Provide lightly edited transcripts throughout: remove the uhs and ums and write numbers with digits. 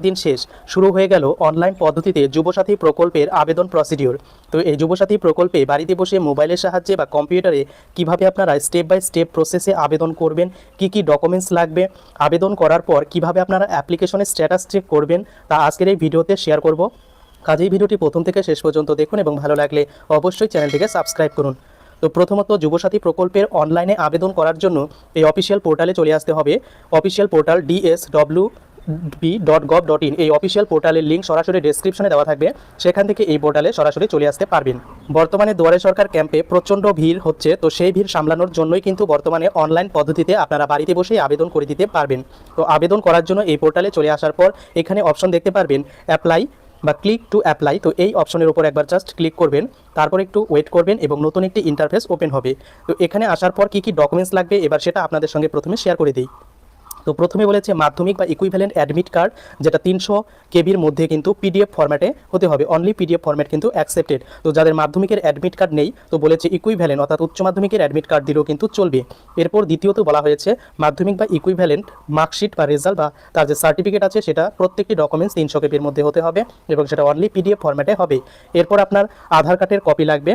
দিন শেষ শুরু হয়ে গেল অনলাইন পদ্ধতিতে যুবসাথী প্রকল্পের আবেদন প্রসিডিওর। তো এই যুবসাথী প্রকল্পে বাড়িতে বসে মোবাইলের সাহায্যে বা কম্পিউটারে কিভাবে আপনারা স্টেপ বাই স্টেপ প্রসেসে আবেদন করবেন, কি ডকুমেন্টস লাগবে, আবেদন করার পর কিভাবে আপনারা অ্যাপ্লিকেশনের স্ট্যাটাস চেক করবেন, তা আজকের এই ভিডিওতে শেয়ার করব। কাজেই ভিডিওটি প্রথম থেকে শেষ পর্যন্ত দেখুন এবং ভালো লাগলে অবশ্যই চ্যানেলটিকে সাবস্ক্রাইব করুন। তো প্রথমত যুবসাথী প্রকল্পের অনলাইনে আবেদন করার জন্য এই অফিসিয়াল পোর্টালে চলে আসতে হবে। অফিসিয়াল পোর্টাল dswp.gov.in, এই অফিসিয়াল পোর্টালের লিঙ্ক সরাসরি ডেসক্রিপশনে দেওয়া থাকবে, সেখান থেকে এই পোর্টালে সরাসরি চলে আসতে পারবেন। বর্তমানে দুয়ারে সরকার ক্যাম্পে প্রচণ্ড ভিড় হচ্ছে, তো সেই ভিড় সামলানোর জন্যই কিন্তু বর্তমানে অনলাইন পদ্ধতিতে আপনারা বাড়িতে বসেই আবেদন করে দিতে পারবেন। তো আবেদন করার জন্য এই পোর্টালে চলে আসার পর এখানে অপশন দেখতে পারবেন অ্যাপ্লাই বা ক্লিক টু অ্যাপ্লাই। তো এই অপশনের উপর একবার জাস্ট ক্লিক করবেন, তারপর একটু ওয়েট করবেন এবং নতুন একটি ইন্টারফেস ওপেন হবে। তো এখানে আসার পর কি ডকুমেন্টস লাগবে এবার সেটা আপনাদের সঙ্গে প্রথমে শেয়ার করে দিই। তো প্রথমে বলেছে মাধ্যমিক বা ইকুইভ্যালেন্ট অ্যাডমিট কার্ড, যেটা 300 কেবির মধ্যে কিন্তু পিডিএফ ফরম্যাটে হতে হবে, অনলি পিডিএফ ফরম্যাট কিন্তু অ্যাকসেপ্টেড। তো যাদের মাধ্যমিকের অ্যাডমিট কার্ড নেই, তো বলেছে ইকুইভ্যালেন্ট অর্থাৎ উচ্চ মাধ্যমিকের অ্যাডমিট কার্ড দিলেও কিন্তু চলবে। এরপর দ্বিতীয়ত বলা হয়েছে মাধ্যমিক বা ইকুইভ্যালেন্ট মার্কশিট বা রেজাল্ট বা তার যে সার্টিফিকেট আছে সেটা প্রত্যেকটি ডকুমেন্টস 300 কেবির মধ্যে হতে হবে এবং সেটা অনলি পিডিএফ ফরম্যাটে হবে। এরপর আপনার আধার কার্ডের কপি লাগবে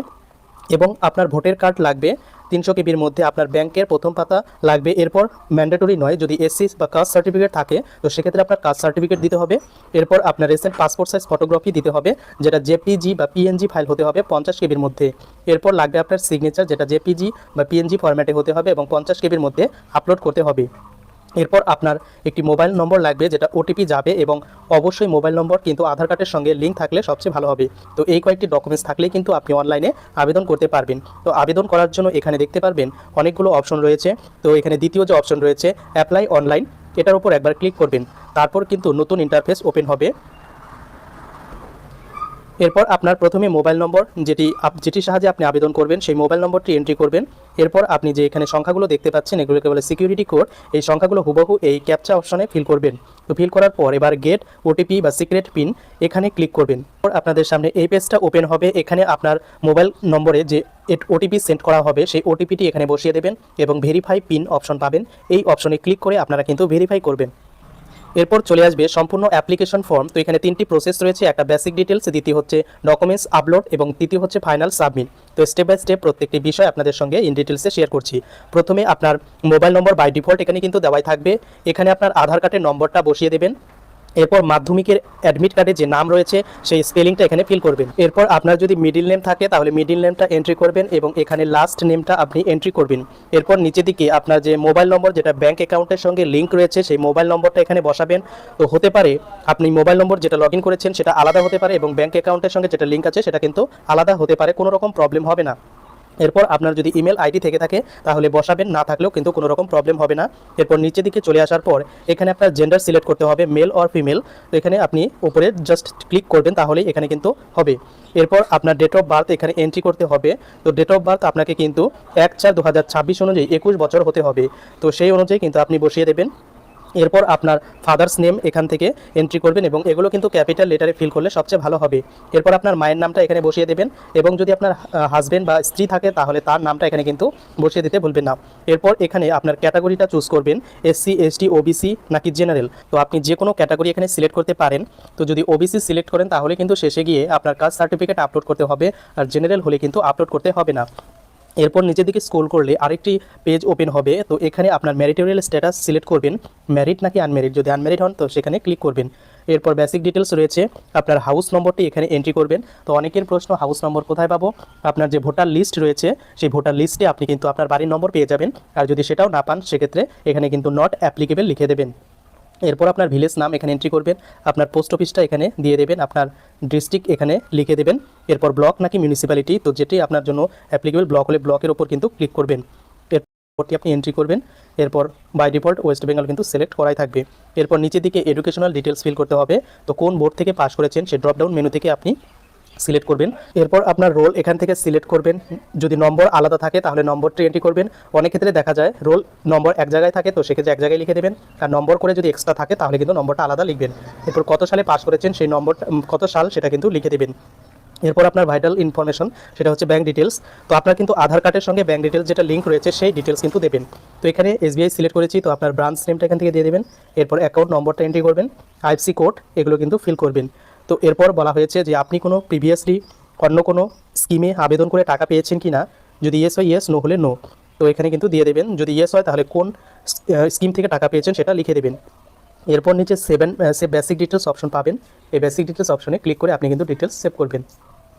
এবং আপনার ভোটার কার্ড লাগবে 300 কেবির মধ্যে, আপনার ব্যাংকের প্রথম পাতা লাগবে। এরপর ম্যান্ডেটরি নয়, যদি এসসি বা কাস্ট সার্টিফিকেট থাকে তো সেক্ষেত্রে আপনার কাস্ট সার্টিফিকেট দিতে হবে। এরপর আপনার রিসেন্ট পাসপোর্ট সাইজ ফটোগ্রাফি দিতে হবে, যেটা জেপিজি বা পিএনজি ফাইল হতে হবে 50 কেবির মধ্যে। এরপর লাগবে আপনার সিগনেচার, যেটা জেপিজি বা পিএনজি ফরম্যাটে হতে হবে এবং 50 কেবির মধ্যে আপলোড করতে হবে। এরপর আপনার একটি মোবাইল নম্বর লাগবে, যেটা ওটিপি যাবে এবং অবশ্যই মোবাইল নম্বর কিন্তু আধার কার্ডের সঙ্গে লিঙ্ক থাকলে সবচেয়ে ভালো হবে। তো এই কয়েকটি ডকুমেন্টস থাকলেই কিন্তু আপনি অনলাইনে আবেদন করতে পারবেন। তো আবেদন করার জন্য এখানে দেখতে পারবেন অনেকগুলো অপশন রয়েছে। তো এখানে দ্বিতীয় যে অপশন রয়েছে অ্যাপ্লাই অনলাইন, এটার উপর একবার ক্লিক করবেন, তারপর কিন্তু নতুন ইন্টারফেস ওপেন হবে। এরপর আপনার প্রথমে মোবাইল নম্বর যেটির সাহায্যে আপনি আবেদন করবেন সেই মোবাইল নম্বরটি এন্ট্রি করবেন। এরপর আপনি যে এখানে সংখ্যাগুলো দেখতে পাচ্ছেন এগুলোকে বলে সিকিউরিটি কোড, এই সংখ্যাগুলো হুবহু এই ক্যাপচা অপশনে ফিল করবেন। তো ফিল করার পর এবার গেট ওটিপি বা সিক্রেট পিন এখানে ক্লিক করবেন। আপনাদের সামনে এই পেজটা ওপেন হবে। এখানে আপনার মোবাইল নম্বরে যে ওটিপি সেন্ড করা হবে সেই ওটিপিটি এখানে বসিয়ে দেবেন এবং ভেরিফাই পিন অপশন পাবেন, এই অপশনে ক্লিক করে আপনারা কিন্তু ভেরিফাই করবেন। এরপর চলে আসবে সম্পূর্ণ অ্যাপ্লিকেশন ফর্ম। তো এখানে 3টি প্রসেস রয়েছে, একটা বেসিক ডিটেলস, দ্বিতীয় হচ্ছে ডকুমেন্টস আপলোড এবং তৃতীয় হচ্ছে ফাইনাল সাবমিট। তো স্টেপ বাই স্টেপ প্রত্যেকটি বিষয় আপনাদের সঙ্গে ইন ডিটেলসে শেয়ার করছি। প্রথমে আপনার মোবাইল নম্বর বাই ডিফল্ট এখানে কিন্তু দেওয়াই থাকবে, এখানে আপনার আধার কার্ডের নম্বরটা বসিয়ে দেবেন। এরপর মাধ্যমিকের অ্যাডমিট কার্ডে যে নাম রয়েছে সেই স্পেলিংটা এখানে ফিল করবেন। এরপর আপনার যদি মিডিল নেম থাকে তাহলে মিডিল নেমটা এন্ট্রি করবেন এবং এখানে লাস্ট নেমটা আপনি এন্ট্রি করবেন। এরপর নিচের দিকে আপনার যে মোবাইল নম্বর যেটা ব্যাঙ্ক অ্যাকাউন্টের সঙ্গে লিঙ্ক রয়েছে সেই মোবাইল নম্বরটা এখানে বসাবেন। তো হতে পারে আপনি মোবাইল নম্বর যেটা লগ ইন করেছেন সেটা আলাদা হতে পারে এবং ব্যাঙ্ক অ্যাকাউন্টের সঙ্গে যেটা লিঙ্ক আছে সেটা কিন্তু আলাদা হতে পারে, কোনো রকম প্রবলেম হবে না। এরপর আপনার যদি ইমেল আইডি থেকে থাকে তাহলে বসাবেন, না থাকলেও কিন্তু কোনো রকম প্রবলেম হবে না। এরপর নিচের দিকে চলে আসার পর এখানে আপনার জেন্ডার সিলেক্ট করতে হবে, মেল অর ফিমেল। তো এখানে আপনি উপরে জাস্ট ক্লিক করবেন, তাহলেই এখানে কিন্তু হবে। এরপর আপনার ডেট অফ বার্থ এখানে এন্ট্রি করতে হবে। তো ডেট অফ বার্থ আপনাকে কিন্তু 1/4/2026 অনুযায়ী 21 বছর হতে হবে, তো সেই অনুযায়ী কিন্তু আপনি বসিয়ে দেবেন। এরপর আপনার ফাদার্স নেম এখান থেকে এন্ট্রি করবেন এবং এগুলো কিন্তু ক্যাপিটাল লেটারে ফিল করলে সবচেয়ে ভালো হবে। এরপর আপনার মায়ের নামটা এখানে বসিয়ে দেবেন এবং যদি আপনার হাজব্যান্ড বা স্ত্রী থাকে তাহলে তার নামটা এখানে কিন্তু বসিয়ে দিতে ভুলবেন না। এরপর এখানে আপনার ক্যাটাগরিটা চুজ করবেন, এসসি এসটি ওবিসি নাকি জেনারেল। তো আপনি যে কোনো ক্যাটাগরি এখানে সিলেক্ট করতে পারেন। তো যদি ওবিসি সিলেক্ট করেন তাহলে কিন্তু শেষে গিয়ে আপনার কাস্ট সার্টিফিকেট আপলোড করতে হবে, আর জেনারেল হলে কিন্তু আপলোড করতে হবে না। এরপর নিচের দিকে স্ক্রল করলে আরেকটি পেজ ওপেন হবে। তো এখানে আপনার ম্যারিটোরিয়াল স্ট্যাটাস সিলেক্ট করবেন, ম্যারিড নাকি আনম্যারিড, যদি আনম্যারিড হন তো সেখানে ক্লিক করবেন। এরপর বেসিক ডিটেলস রয়েছে, আপনার হাউস নম্বরটি এখানে এন্ট্রি করবেন। তো অনেকের প্রশ্ন হাউস নম্বর কোথায় পাবো, আপনার যে ভোটার লিস্ট রয়েছে সেই ভোটার লিস্টে আপনি কিন্তু আপনার বাড়ির নম্বর পেয়ে যাবেন, আর যদি সেটাও না পান সেক্ষেত্রে এখানে কিন্তু নট অ্যাপ্লিকেবল লিখে দেবেন। এরপর আপনার ভিলেজ নাম এখানে এন্ট্রি করবেন, আপনার পোস্ট অফিসটা এখানে দিয়ে দেবেন, আপনার ডিস্ট্রিক্ট এখানে লিখে দেবেন। এরপর ব্লক নাকি মিউনিসিপ্যালিটি, তো যেটি আপনার জন্য অ্যাপ্লিকেবল ব্লক হলে ব্লকের ওপর কিন্তু ক্লিক করবেন। এরপরটি আপনি এন্ট্রি করবেন। এরপর বাই ডিফল্ট ওয়েস্ট বেঙ্গল কিন্তু সিলেক্ট করাই থাকবে। এরপর নিচের দিকে এডুকেশনাল ডিটেলস ফিল করতে হবে। তো কোন বোর্ড থেকে পাস করেছেন সেই ড্রপডাউন মেনু থেকে আপনি সিলেক্ট করবেন। এরপর আপনার রোল এখান থেকে সিলেক্ট করবেন, যদি নম্বর আলাদা থাকে তাহলে নম্বরটি এন্ট্রি করবেন। অনেক ক্ষেত্রে দেখা যায় রোল নম্বর এক জায়গায় থাকে, তো সেক্ষেত্রে এক জায়গায় লিখে দেবেন, আর নম্বর করে যদি এক্সট্রা থাকে তাহলে কিন্তু নম্বরটা আলাদা লিখবেন। এরপর কত সালে পাস করেছেন সেই নম্বর কত সাল সেটা কিন্তু লিখে দেবেন। এরপর আপনার ভাইটাল ইনফরমেশন, সেটা হচ্ছে ব্যাঙ্ক ডিটেলস। তো আপনার কিন্তু আধার কার্ডের সঙ্গে ব্যাঙ্ক ডিটেলস যেটা লিঙ্ক রয়েছে সেই ডিটেলস কিন্তু দেবেন। তো এখানে এসবিআই সিলেক্ট করেছি, তো আপনার ব্রাঞ্চ নেমটা এখান থেকে দিয়ে দেবেন। এরপর অ্যাকাউন্ট নম্বরটা এন্ট্রি করবেন, আইএফসি কোড এগুলো কিন্তু ফিল করবেন। তো এরপর বলা হয়েছে যে আপনি কোনো প্রিভিয়াসলি অন্য কোনো স্কিমে আবেদন করে টাকা পেয়েছেন কি না, যদি ইয়েস হয় ইয়েস, নো হলে নো। তো এখানে কিন্তু দিয়ে দেবেন, যদি ইয়েস হয় তাহলে কোন স্কিম থেকে টাকা পেয়েছেন সেটা লিখে দেবেন। এরপর নিচে সেভ বেসিক ডিটেলস অপশন পাবেন, এই বেসিক ডিটেলস অপশনে ক্লিক করে আপনি কিন্তু ডিটেলস সেভ করবেন।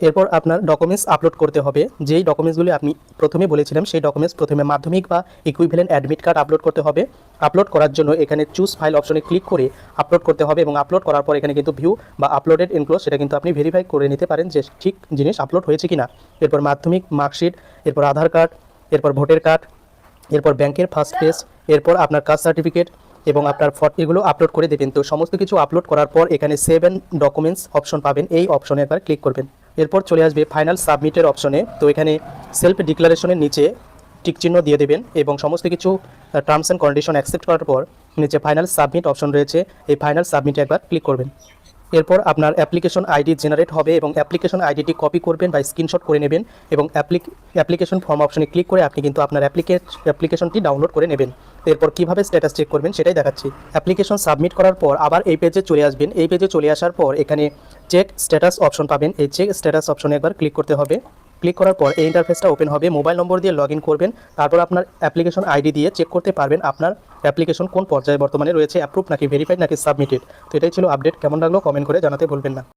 এরপর আপনার ডকুমেন্টস আপলোড করতে হবে, যেই ডকুমেন্টসগুলি আপনি প্রথমে বলেছিলাম সেই ডকুমেন্টস প্রথমে মাধ্যমিক বা ইকুইভ্যালেন্ট অ্যাডমিট কার্ড আপলোড করতে হবে। আপলোড করার জন্য এখানে চুজ ফাইল অপশনে ক্লিক করে আপলোড করতে হবে, এবং আপলোড করার পর এখানে কিন্তু ভিউ বা আপলোডেড এনক্লোজ সেটা কিন্তু আপনি ভেরিফাই করে নিতে পারেন যে ঠিক জিনিস আপলোড হয়েছে কিনা। এরপর মাধ্যমিক মার্কশিট, এরপর আধার কার্ড, এরপর ভোটার কার্ড, এরপর ব্যাংকের ফার্স্ট পেজ, এরপর আপনার কাস্ট সার্টিফিকেট এবং আপনার ফটো, এগুলো আপলোড করে দেবেন। তো সমস্ত কিছু আপলোড করার পর এখানে সেভ অ্যান্ড ডকুমেন্টস অপশন পাবেন, এই অপশনে একবার ক্লিক করবেন। এরপর চলে আসবে ফাইনাল সাবমিটের অপশনে। তো এখানে সেলফ ডিক্লারেশনের নিচে টিক চিহ্ন দিয়ে দেবেন এবং সমস্ত কিছু টার্মস অ্যান্ড কন্ডিশন অ্যাকসেপ্ট করার পর নিচে ফাইনাল সাবমিট অপশন রয়েছে, এই ফাইনাল সাবমিটে একবার ক্লিক করবেন। এরপর আপনার অ্যাপ্লিকেশন আইডি জেনারেট হবে এবং অ্যাপ্লিকেশন আইডিটি কপি করবেন বা স্ক্রিনশট করে নেবেন এবং অ্যাপ্লিকেশন ফর্ম অপশনে ক্লিক করে আপনি কিন্তু আপনার অ্যাপ্লিকেশনটি ডাউনলোড করে নেবেন। এরপর কীভাবে স্ট্যাটাস চেক করবেন সেটাই দেখাচ্ছি। অ্যাপ্লিকেশন সাবমিট করার পর আবার এই পেজে চলে আসবেন। এই পেজে চলে আসার পর এখানে চেক স্ট্যাটাস অপশন পাবেন, এই চেক স্ট্যাটাস অপশনে একবার ক্লিক করতে হবে। ক্লিক করার পর এই ইন্টারফেসটা ওপেন হবে, মোবাইল নম্বর দিয়ে লগ ইন করবেন, তারপর আপনার অ্যাপ্লিকেশন আইডি দিয়ে চেক করতে পারবেন আপনার অ্যাপ্লিকেশন কোন পর্যায়ে বর্তমানে রয়েছে, অ্যাপ্রুভ নাকি ভেরিফাইড নাকি সাবমিটেড। তো এটাই ছিল আপডেট। কেমন লাগলো কমেন্ট করে জানাতে ভুলবেন না।